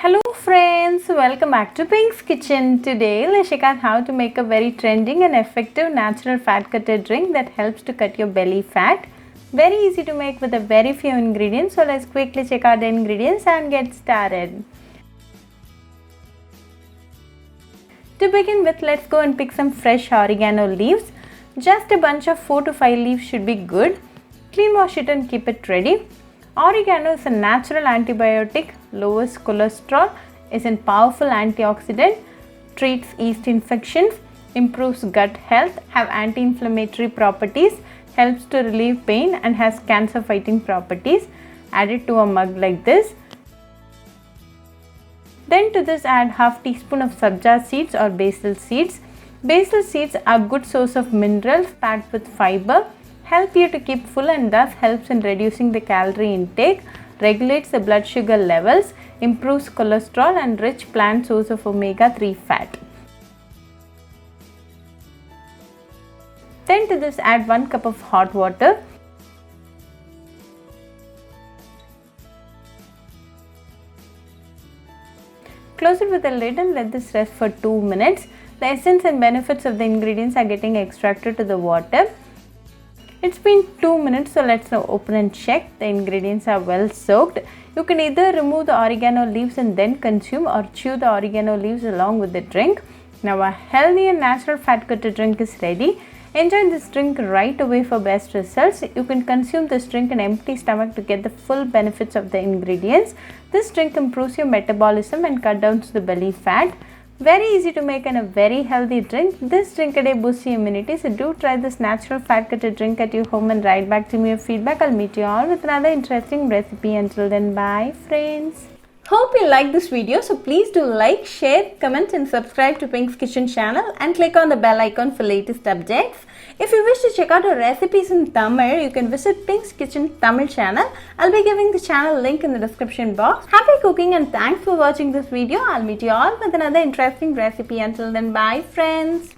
Hello friends, welcome back to Pink's Kitchen. Today let's check out how to make a very trending and effective natural fat cutter drink that helps to cut your belly fat. Very easy to make with a very few ingredients. So let's quickly check out the ingredients and get started. To begin with, let's go and pick some fresh oregano leaves. Just a bunch of 4 to 5 leaves should be good. Clean wash it and keep it ready. Oregano is a natural antibiotic, lowers cholesterol, is a powerful antioxidant, treats yeast infections, improves gut health, have anti-inflammatory properties, helps to relieve pain and has cancer fighting properties. Add it to a mug like this. Then to this add half teaspoon of Sabja seeds or basil seeds. Basil seeds are good source of minerals packed with fiber. Help you to keep full and thus helps in reducing the calorie intake, regulates the blood sugar levels, improves cholesterol and rich plant source of omega-3 fat. Then to this add 1 cup of hot water. Close it with a lid and let this rest for 2 minutes. The essence and benefits of the ingredients are getting extracted to the water. It's been 2 minutes, so let's now open and check. The ingredients are well soaked. You can either remove the oregano leaves and then consume or chew the oregano leaves along with the drink. Now a healthy and natural fat cutter drink is ready. Enjoy this drink right away for best results. You can consume this drink on empty stomach to get the full benefits of the ingredients. This drink improves your metabolism and cut down the belly fat. Very easy to make and a very healthy drink. This drink a day boosts your immunity. So do try this natural fat cutter drink at your home and write back to me your feedback. I'll meet you all with another interesting recipe. Until then, bye friends. Hope you like this video. So please do like, share, comment and subscribe to Pink's Kitchen channel and click on the bell icon for latest updates. If you wish to check out our recipes in Tamil, you can visit Pink's Kitchen Tamil channel. I'll be giving the channel link in the description box. Happy cooking and thanks for watching this video. I'll meet you all with another interesting recipe. Until then, bye friends.